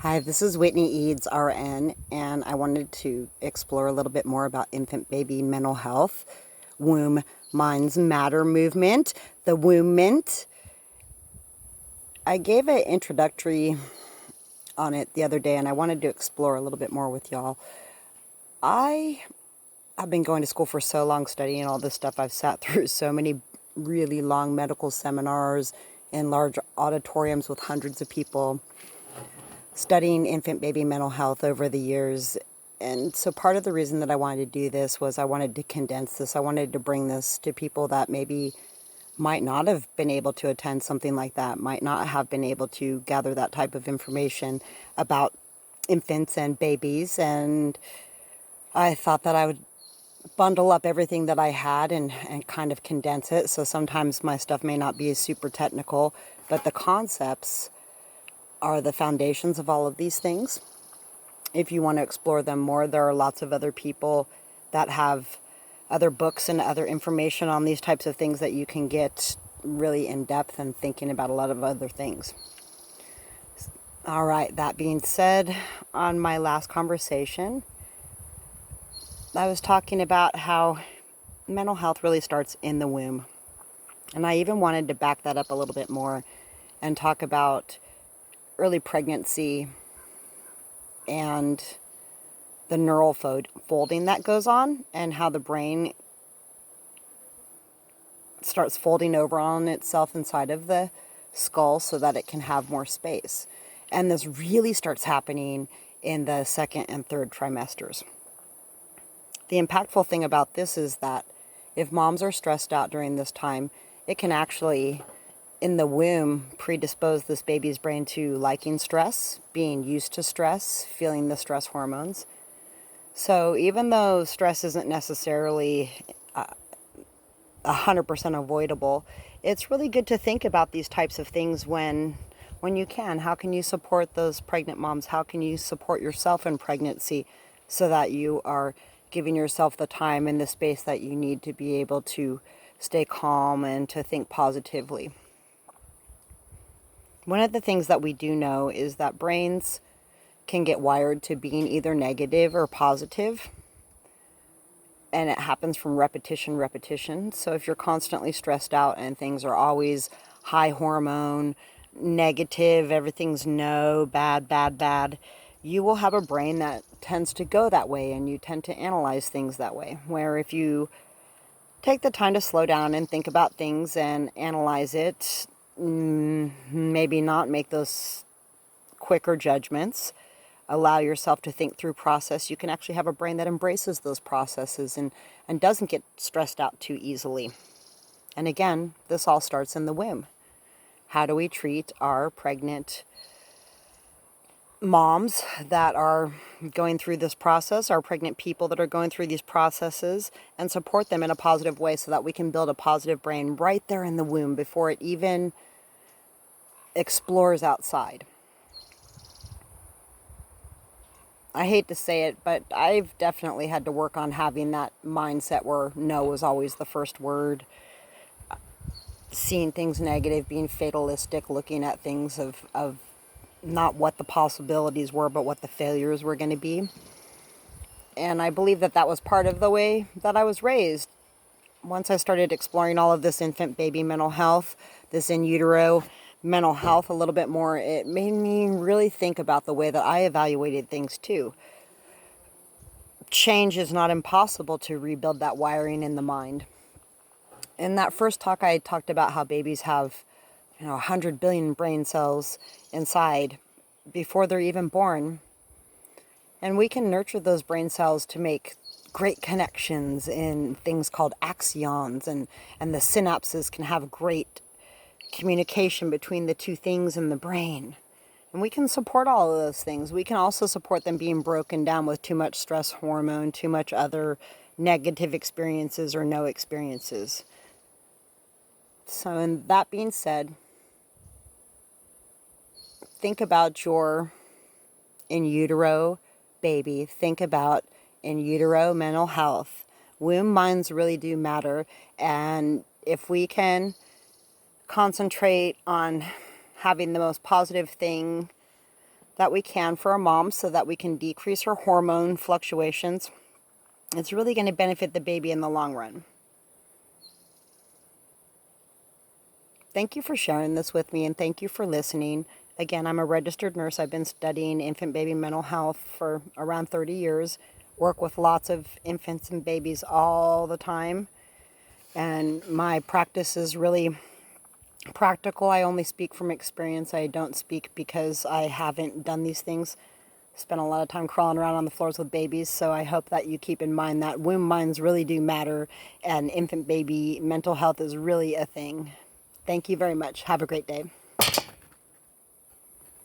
Hi, this is Whitney Eads, RN, and I wanted to explore a little bit more about infant baby mental health, womb minds matter movement, the womb mint. I gave an introductory on it the other day, and I wanted to explore a little bit more with y'all. I have been going to school for so long, studying all this stuff. I've sat through so many really long medical seminars in large auditoriums with hundreds of people, studying infant baby mental health over the years. And so part of the reason that I wanted to do this was I wanted to condense this. I wanted to bring this to people that maybe might not have been able to attend something like that, might not have been able to gather that type of information about infants and babies. And I thought that I would bundle up everything that I had and kind of condense it. So sometimes my stuff may not be super technical, but the concepts are the foundations of all of these things. If you want to explore them more, there are lots of other people that have other books and other information on these types of things that you can get really in depth and thinking about a lot of other things. All right, that being said, on my last conversation, I was talking about how mental health really starts in the womb. And I even wanted to back that up a little bit more and talk about early pregnancy and the neural folding that goes on, and how the brain starts folding over on itself inside of the skull so that it can have more space. And this really starts happening in the second and third trimesters. The impactful thing about this is that if moms are stressed out during this time, it can actually, in the womb, predispose this baby's brain to liking stress, being used to stress, feeling the stress hormones. So even though stress isn't necessarily 100% avoidable, it's really good to think about these types of things when you can. How can you support those pregnant moms? How can you support yourself in pregnancy so that you are giving yourself the time and the space that you need to be able to stay calm and to think positively? One of the things that we do know is that brains can get wired to being either negative or positive, and it happens from repetition. So if you're constantly stressed out and things are always high hormone, negative, everything's no, bad, you will have a brain that tends to go that way, and you tend to analyze things that way. Where if you take the time to slow down and think about things and analyze it, maybe not make those quicker judgments, allow yourself to think through process, you can actually have a brain that embraces those processes and doesn't get stressed out too easily. And again, this all starts in the womb. How do we treat our pregnant moms that are going through this process, our pregnant people that are going through these processes, and support them in a positive way so that we can build a positive brain right there in the womb before it even explores outside? I hate to say it, but I've definitely had to work on having that mindset where no was always the first word. Seeing things negative, being fatalistic, looking at things of not what the possibilities were, but what the failures were going to be. And I believe that that was part of the way that I was raised. Once I started exploring all of this infant baby mental health, this in utero mental health a little bit more, it made me really think about the way that I evaluated things too. Change is not impossible to rebuild that wiring in the mind. In that first talk, I talked about how babies have 100 billion brain cells inside before they're even born. And we can nurture those brain cells to make great connections in things called axons, and the synapses can have great communication between the two things in the brain. And we can support all of those things. We can also support them being broken down with too much stress hormone, too much other negative experiences or no experiences. So, and that being said, think about your in utero baby. Think about in utero mental health. Womb minds really do matter. And if we can concentrate on having the most positive thing that we can for a mom so that we can decrease her hormone fluctuations. It's really going to benefit the baby in the long run. Thank you for sharing this with me, and thank you for listening. Again, I'm a registered nurse. I've been studying infant baby mental health for around 30 years. Work with lots of infants and babies all the time. And my practice is really practical. I only speak from experience. I don't speak because I haven't done these things. Spent a lot of time crawling around on the floors with babies, so I hope that you keep in mind that womb minds really do matter, and infant baby mental health is really a thing. Thank you very much. Have a great day.